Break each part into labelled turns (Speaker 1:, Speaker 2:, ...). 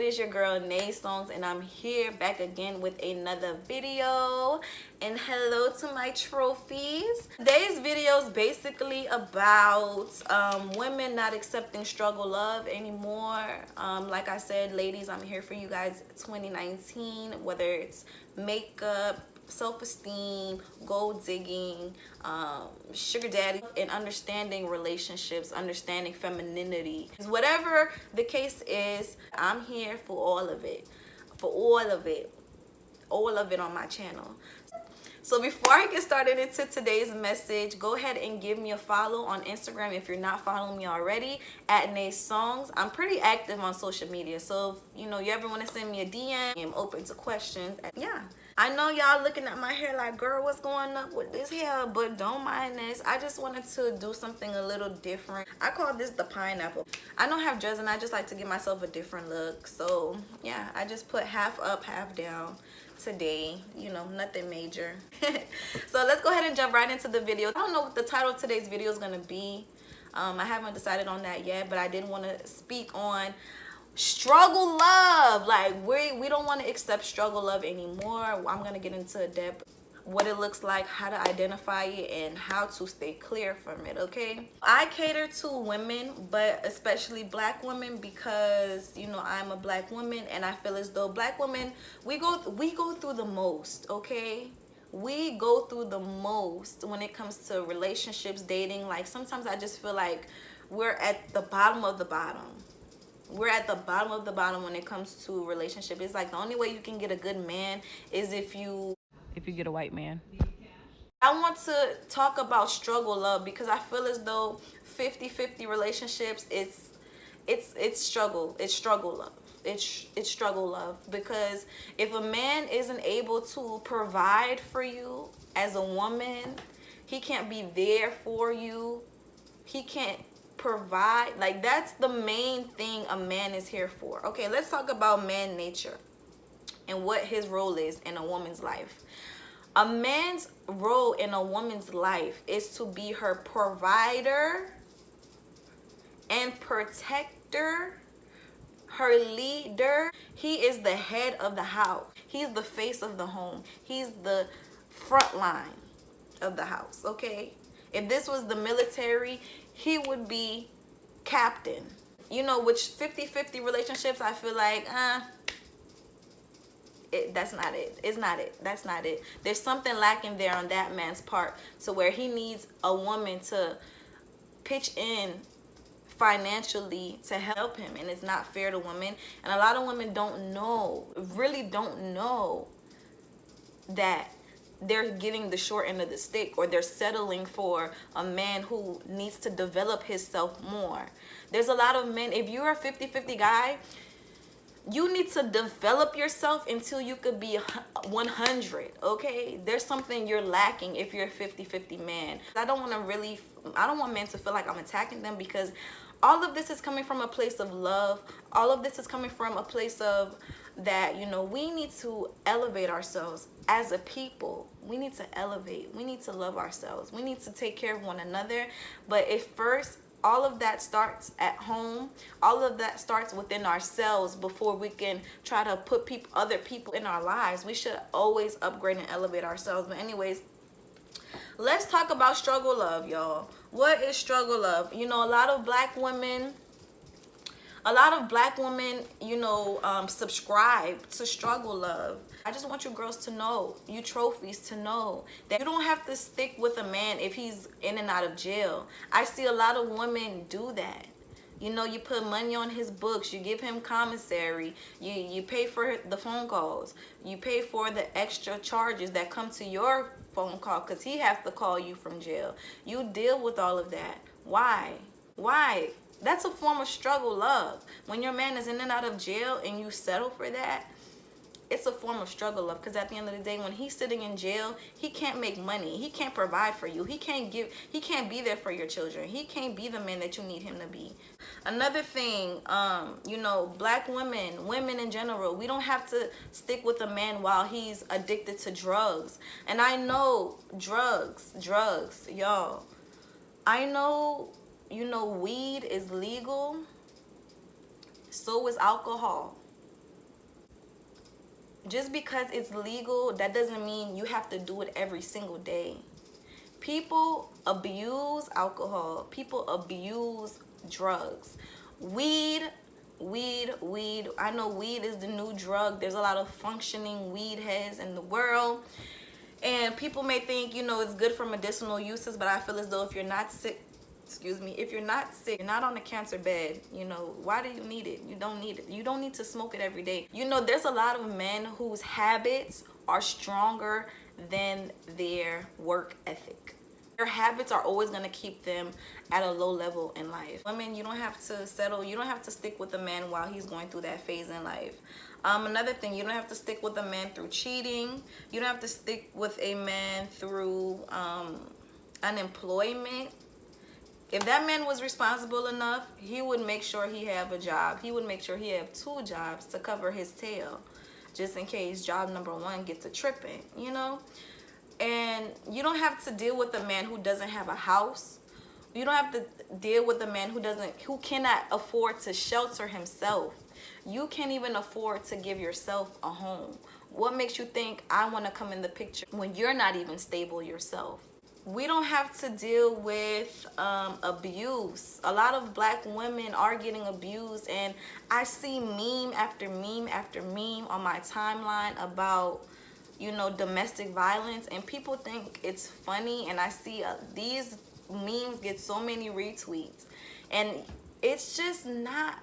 Speaker 1: is your girl Naesongg, and I'm here back again with another video. And hello to my trophies. Today's video is basically about women not accepting struggle love anymore. Like I said, ladies, I'm here for you guys 2019, whether it's makeup, self-esteem, gold digging, sugar daddy, and understanding relationships, understanding femininity. Whatever the case is, I'm here for all of it, all of it on my channel. So before I get started into today's message, go ahead and give me a follow on Instagram if you're not following me already, at Naesongg. I'm pretty active on social media, so if you ever want to send me a DM, I'm open to questions. Yeah, I know y'all looking at my hair like, girl, what's going up with this hair? But don't mind this. I just wanted to do something a little different. I call this the pineapple. I don't have dreads and I just like to give myself a different look. So yeah, I just put half up, half down today, nothing major. So let's go ahead and jump right into the video. I don't know what the title of today's video is going to be. I haven't decided on that yet, but I did want to speak on struggle love. Like, we don't want to accept struggle love anymore. I'm going to get into depth what it looks like, how to identify it, and how to stay clear from it. Okay, I cater to women, but especially black women, because I'm a black woman, and I feel as though black women, we go through the most. Okay, we go through the most when it comes to relationships, dating. Like, sometimes I just feel like we're at the bottom of the bottom. We're at the bottom of the bottom when it comes to relationship. It's like the only way you can get a good man is if you get a white man. I want to talk about struggle love because I feel as though 50-50 relationships, it's struggle love. It's struggle love, because if a man isn't able to provide for you as a woman, he can't be there for you. He can't provide. Like, that's the main thing a man is here for. Okay, let's talk about man nature and what his role is in a woman's life. A man's role in a woman's life is to be her provider and protector, her leader. He is the head of the house. He's the face of the home. He's the front line of the house, okay? If this was the military, he would be captain. Which 50-50 relationships, I feel like, that's not it. It's not it. That's not it. There's something lacking there on that man's part, to where he needs a woman to pitch in financially to help him, and it's not fair to women. And a lot of women really don't know that they're getting the short end of the stick, or they're settling for a man who needs to develop himself more. There's a lot of men, if you're a 50-50 guy, you need to develop yourself until you could be 100, okay? There's something you're lacking if you're a 50-50 man. I don't want men to feel like I'm attacking them, because all of this is coming from a place of love. All of this is coming from a place of that, we need to elevate ourselves as a people. We need to elevate. We need to love ourselves. We need to take care of one another. But if first, all of that starts at home. All of that starts within ourselves before we can try to put other people in our lives. We should always upgrade and elevate ourselves. But anyways, let's talk about struggle love, y'all. What is struggle love? A lot of black women, subscribe to struggle love. I just want you girls to know, you trophies, to know that you don't have to stick with a man if he's in and out of jail. I see a lot of women do that. You put money on his books, you give him commissary, you pay for the phone calls, you pay for the extra charges that come to your phone call because he has to call you from jail. You deal with all of that. Why? That's a form of struggle love. When your man is in and out of jail and you settle for that, it's a form of struggle love, because at the end of the day, when he's sitting in jail, he can't make money. He can't provide for you. He can't be there for your children. He can't be the man that you need him to be. Another thing, black women in general, we don't have to stick with a man while he's addicted to drugs. And I know drugs, y'all. I know, weed is legal. So is alcohol. Just because it's legal, that doesn't mean you have to do it every single day. People abuse alcohol. People abuse drugs. Weed. I know weed is the new drug. There's a lot of functioning weed heads in the world. And people may think, it's good for medicinal uses, but I feel as though if you're not sick, if you're not sick, you're not on a cancer bed, why do you need it? You don't need it. You don't need to smoke it every day. There's a lot of men whose habits are stronger than their work ethic. Their habits are always going to keep them at a low level in life. Women, you don't have to settle. You don't have to stick with a man while he's going through that phase in life. Another thing, you don't have to stick with a man through cheating. You don't have to stick with a man through unemployment. If that man was responsible enough, he would make sure he have a job. He would make sure he have 2 jobs to cover his tail, just in case job number 1 gets a tripping, And you don't have to deal with a man who doesn't have a house. You don't have to deal with a man who cannot afford to shelter himself. You can't even afford to give yourself a home. What makes you think I want to come in the picture when you're not even stable yourself? We don't have to deal with abuse. A lot of black women are getting abused, and I see meme after meme after meme on my timeline about domestic violence, and people think it's funny, and I see these memes get so many retweets, and it's just not,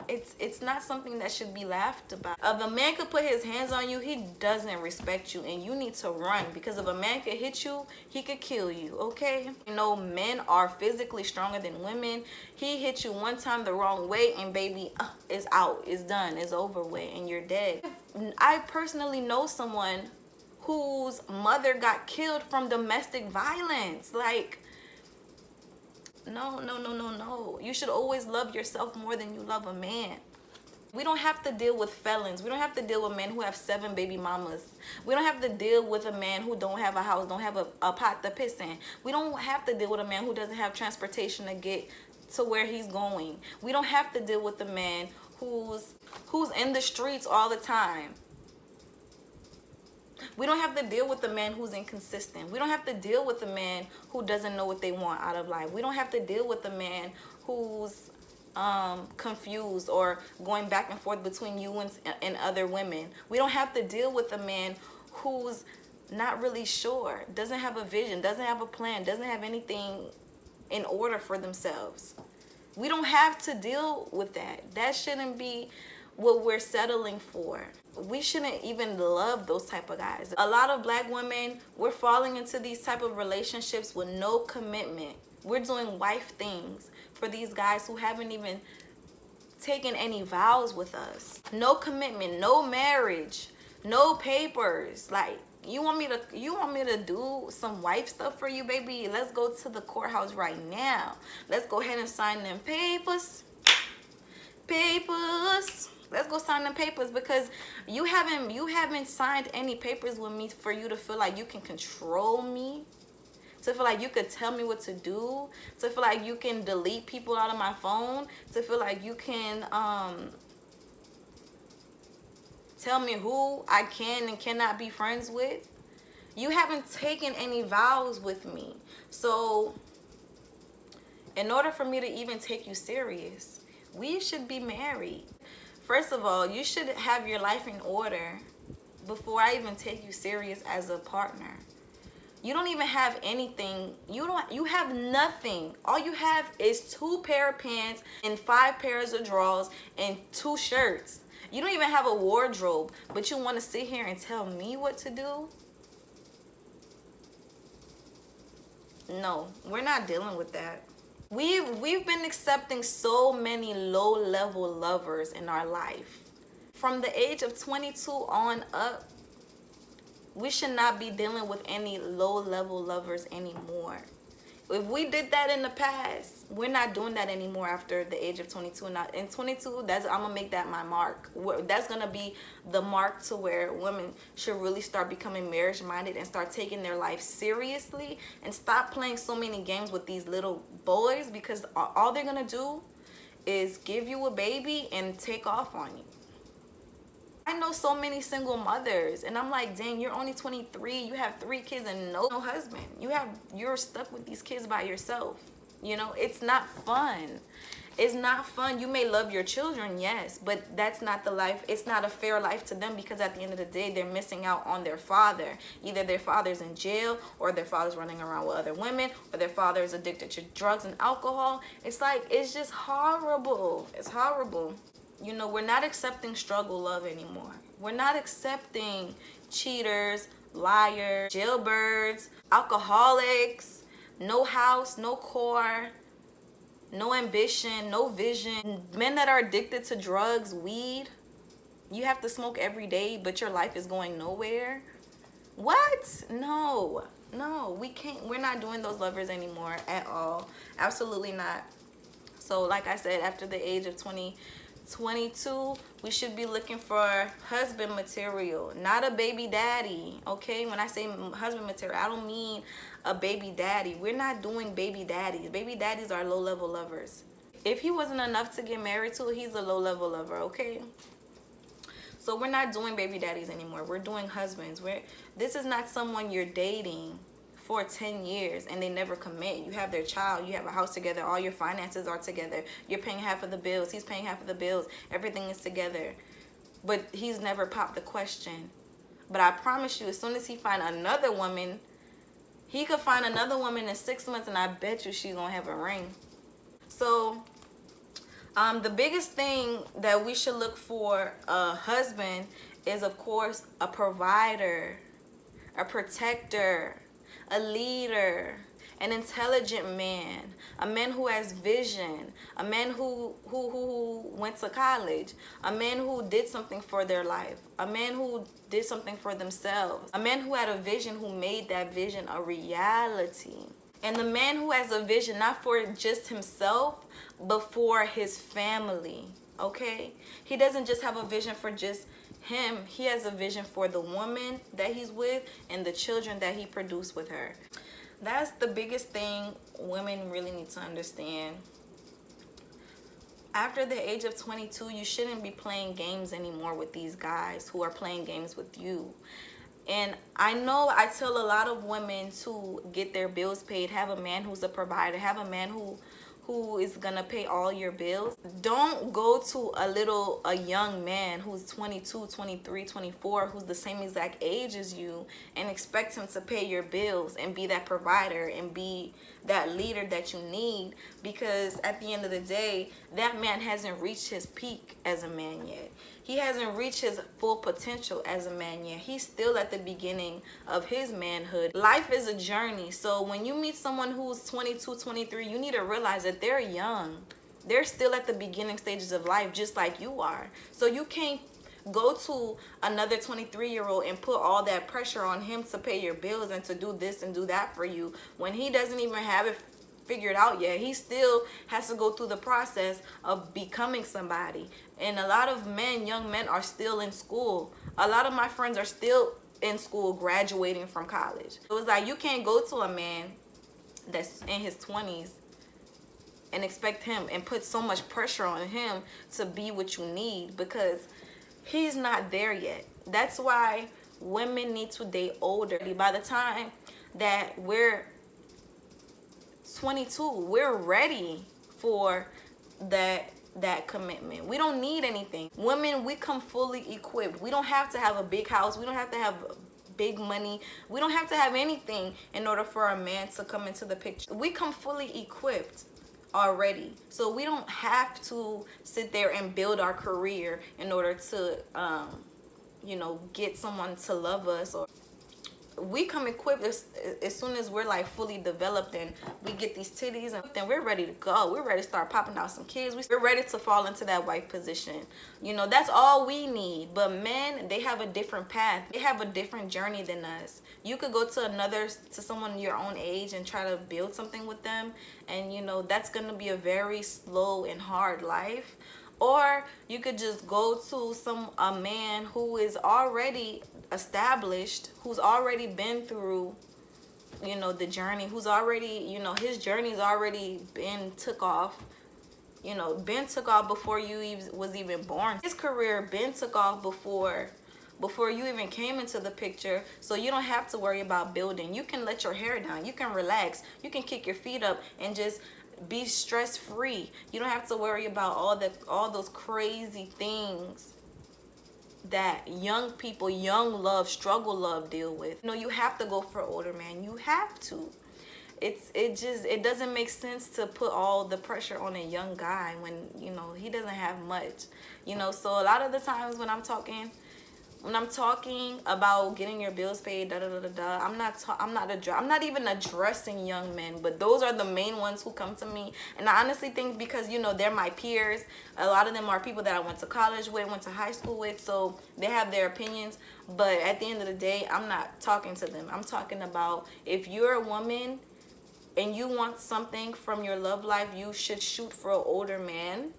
Speaker 1: it's not something that should be laughed about. If a man could put his hands on you, he doesn't respect you, and you need to run, because if a man could hit you, he could kill you, okay? Men are physically stronger than women. He hit you one time the wrong way, and baby, it's out, it's done, it's over with, and you're dead. I personally know someone whose mother got killed from domestic violence. Like, no. You should always love yourself more than you love a man. We don't have to deal with felons. We don't have to deal with men who have 7 baby mamas. We don't have to deal with a man who don't have a house, don't have a pot to piss in. We don't have to deal with a man who doesn't have transportation to get to where he's going. We don't have to deal with a man who's in the streets all the time. We don't have to deal with a man who's inconsistent. We don't have to deal with a man who doesn't know what they want out of life. We don't have to deal with a man who's confused or going back and forth between you and other women. We don't have to deal with a man who's not really sure, doesn't have a vision, doesn't have a plan, doesn't have anything in order for themselves. We don't have to deal with that. That shouldn't be what we're settling for. We shouldn't even love those type of guys. A lot of black women, we're falling into these type of relationships with no commitment. We're doing wife things for these guys who haven't even taken any vows with us. No commitment, no marriage, no papers. Like, you want me to do some wife stuff for you, baby? Let's go to the courthouse right now. Let's go ahead and sign them papers. Let's go sign them papers, because you haven't signed any papers with me for you to feel like you can control me, to feel like you could tell me what to do, to feel like you can delete people out of my phone, to feel like you can tell me who I can and cannot be friends with. You haven't taken any vows with me. So in order for me to even take you serious, we should be married. First of all, you should have your life in order before I even take you serious as a partner. You don't even have anything. You have nothing. All you have is 2 pair of pants and 5 pairs of drawers and 2 shirts. You don't even have a wardrobe, but you want to sit here and tell me what to do? No, we're not dealing with that. We've been accepting so many low-level lovers in our life. From the age of 22 on up, we should not be dealing with any low-level lovers anymore. If we did that in the past, we're not doing that anymore after the age of 22. Now, in 22, I'm going to make that my mark. That's going to be the mark to where women should really start becoming marriage-minded and start taking their life seriously and stop playing so many games with these little boys, because all they're going to do is give you a baby and take off on you. I know so many single mothers, and I'm like, dang, you're only 23, you have 3 kids and no husband. You're stuck with these kids by yourself. You know, it's not fun. It's not fun. You may love your children, yes, but that's not the life. It's not a fair life to them, because at the end of the day, they're missing out on their father. Either their father's in jail, or their father's running around with other women, or their father is addicted to drugs and alcohol. It's like, it's just horrible. It's horrible. You know, we're not accepting struggle love anymore. We're not accepting cheaters, liars, jailbirds, alcoholics, no house, no car, no ambition, no vision. Men that are addicted to drugs, weed. You have to smoke every day, but your life is going nowhere. What? No, no, we can't. We're not doing those lovers anymore at all. Absolutely not. So like I said, after the age of 22, we should be looking for husband material, not a baby daddy. Okay, when I say husband material, I don't mean a baby daddy. We're not doing baby daddies. Baby daddies are low-level lovers. If he wasn't enough to get married to, he's a low-level lover. Okay, so we're not doing baby daddies anymore. We're doing husbands. This is not someone you're dating for 10 years and they never commit. You have their child, you have a house together, all your finances are together, you're paying half of the bills, he's paying half of the bills, everything is together, but he's never popped the question. But I promise you, as soon as he find another woman, he could find another woman in 6 months, and I bet you she's gonna have a ring. So the biggest thing that we should look for a husband is, of course, a provider, a protector, a leader, an intelligent man, a man who has vision, a man who went to college, a man who did something for their life, a man who did something for themselves, a man who had a vision, who made that vision a reality. And the man who has a vision, not for just himself, but for his family, okay? He doesn't just have a vision for just him. He has a vision for the woman that he's with and the children that he produced with her. That's the biggest thing women really need to understand. After the age of 22, you shouldn't be playing games anymore with these guys who are playing games with you. And I know I tell a lot of women to get their bills paid, have a man who's a provider, have a man who is gonna pay all your bills. Don't go to a young man who's 22, 23, 24, who's the same exact age as you, and expect him to pay your bills and be that provider and be that leader that you need, because at the end of the day, that man hasn't reached his peak as a man yet. He hasn't reached his full potential as a man yet. He's still at the beginning of his manhood. Life is a journey. So when you meet someone who's 22, 23, you need to realize that they're young. They're still at the beginning stages of life, just like you are. So you can't go to another 23-year-old and put all that pressure on him to pay your bills and to do this and do that for you when he doesn't even have it figured out yet. He still has to go through the process of becoming somebody. And a lot of men, young men, are still in school. A lot of my friends are still in school, graduating from college. So it's like, you can't go to a man that's in his 20s and expect him and put so much pressure on him to be what you need, because he's not there yet. That's why women need to date older. By the time that we're 22, we're ready for that commitment. We don't need anything. Women, we come fully equipped. We don't have to have a big house. We don't have to have big money. We don't have to have anything in order for a man to come into the picture. We come fully equipped already, so we don't have to sit there and build our career in order to get someone to love us. Or we come equipped as soon as we're like fully developed and we get these titties, and then we're ready to go. We're ready to start popping out some kids. We're ready to fall into that wife position. That's all we need. But men, they have a different path. They have a different journey than us. You could go to someone your own age and try to build something with them, and that's gonna be a very slow and hard life. Or you could just go to a man who is already established, who's already been through the journey, who's already his journey's already been took off, You know, Ben took off before you was even born. His career, Ben took off before you even came into the picture. So you don't have to worry about building. You can let your hair down. You can relax. You can kick your feet up and just be stress free. You don't have to worry about all those crazy things that young people, young love, struggle love deal with. You know, you have to go for an older man. You have to. It doesn't make sense to put all the pressure on a young guy when, you know, he doesn't have much. You know, so a lot of the times when I'm talking about getting your bills paid, I'm not even addressing young men, but those are the main ones who come to me. And I honestly think because, you know, they're my peers. A lot of them are people that I went to college with, went to high school with, so they have their opinions. But at the end of the day, I'm not talking to them. I'm talking about, if you're a woman and you want something from your love life, you should shoot for an older man,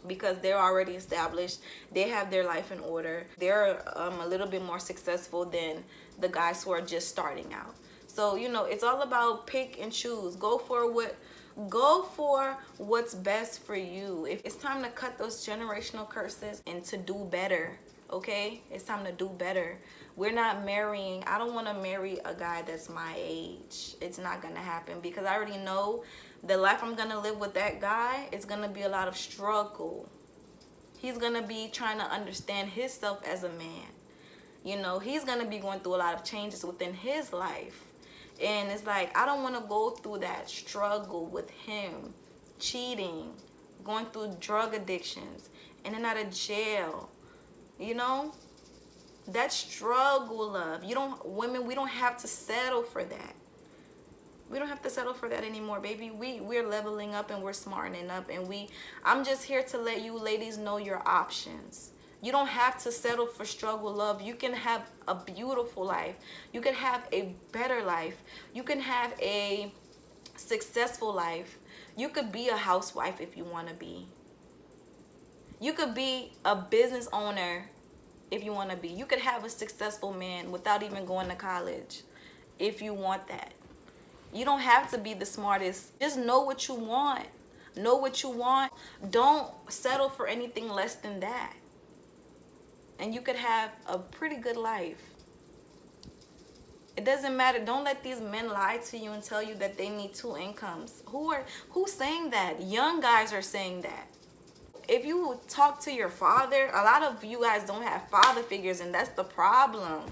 Speaker 1: because they're already established. They have their life in order. They're a little bit more successful than the guys who are just starting out. So, you know, it's all about pick and choose. Go for what's best for you. If it's time to cut those generational curses and to do better, okay? It's time to do better. We're not marrying. I don't want to marry a guy that's my age. It's not going to happen, because I already know the life I'm going to live with that guy is going to be a lot of struggle. He's going to be trying to understand himself as a man. You know, he's going to be going through a lot of changes within his life. And it's like, I don't want to go through that struggle with him. Cheating, going through drug addictions, in and out of jail. You know? That struggle love. Women, we don't have to settle for that. We don't have to settle for that anymore, baby. We're leveling up and we're smartening up, and I'm just here to let you ladies know your options. You don't have to settle for struggle love. You can have a beautiful life. You can have a better life. You can have a successful life. You could be a housewife if you want to be. You could be a business owner if you want to be. You could have a successful man without even going to college if you want that. You don't have to be the smartest. Just know what you want. Know what you want. Don't settle for anything less than that. And you could have a pretty good life. It doesn't matter. Don't let these men lie to you and tell you that they need 2 incomes. Who's saying that? Young guys are saying that. If you talk to your father, a lot of you guys don't have father figures, and that's the problem.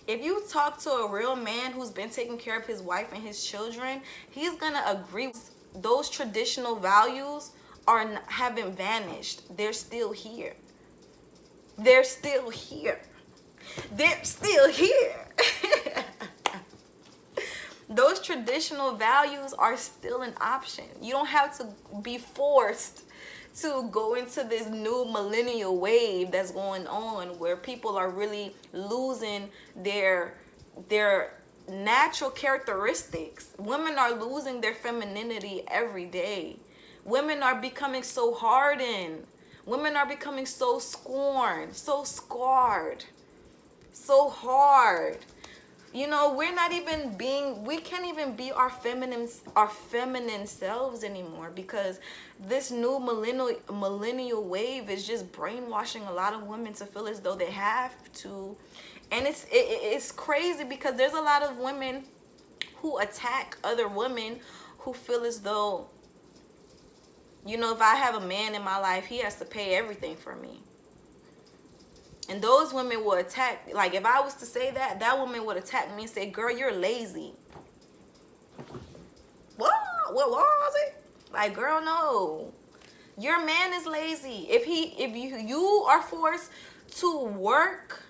Speaker 1: If you talk to a real man who's been taking care of his wife and his children, he's gonna agree. Those traditional values haven't vanished. They're still here. They're still here. They're still here. Those traditional values are still an option. You don't have to be forced to go into this new millennial wave that's going on, where people are really losing their natural characteristics. Women are losing their femininity every day. Women are becoming so hardened. Women are becoming so scorned, so scarred, so hard. You know, we can't even be our feminine selves anymore, because this new millennial wave is just brainwashing a lot of women to feel as though they have to. And it's crazy, because there's a lot of women who attack other women who feel as though, you know, if I have a man in my life, he has to pay everything for me. And those women will attack. Like, if I was to say that, that woman would attack me and say, girl, you're lazy. What was it? Like, girl, no. Your man is lazy. If you are forced to work,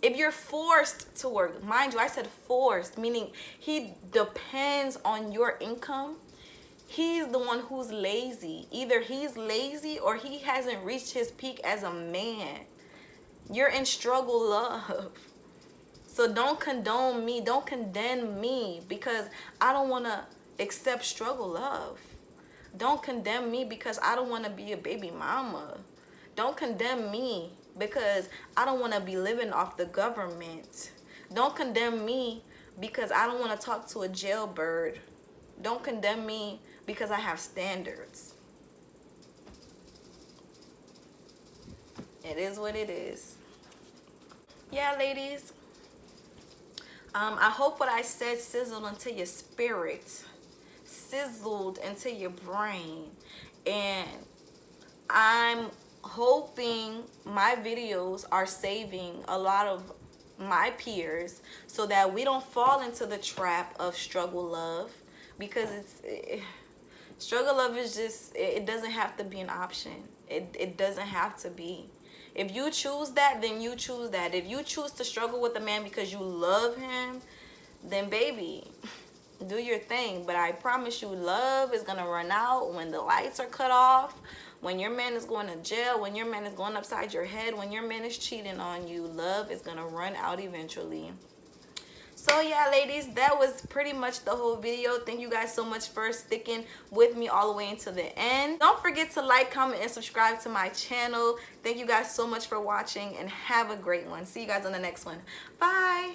Speaker 1: if you're forced to work, mind you, I said forced, meaning he depends on your income, he's the one who's lazy. Either he's lazy or he hasn't reached his peak as a man. You're in struggle love. So don't condone me. Don't condemn me because I don't want to accept struggle love. Don't condemn me because I don't want to be a baby mama. Don't condemn me because I don't want to be living off the government. Don't condemn me because I don't want to talk to a jailbird. Don't condemn me because I have standards. It is what it is. Yeah, ladies. I hope what I said sizzled into your spirit, sizzled into your brain, and I'm hoping my videos are saving a lot of my peers so that we don't fall into the trap of struggle love, because struggle love is just, it doesn't have to be an option. It doesn't have to be. If you choose that, then you choose that. If you choose to struggle with a man because you love him, then baby, do your thing. But I promise you, love is gonna run out when the lights are cut off, when your man is going to jail, when your man is going upside your head, when your man is cheating on you. Love is gonna run out eventually. So yeah, ladies, that was pretty much the whole video. Thank you guys so much for sticking with me all the way into the end. Don't forget to like, comment, and subscribe to my channel. Thank you guys so much for watching, and have a great one. See you guys on the next one. Bye.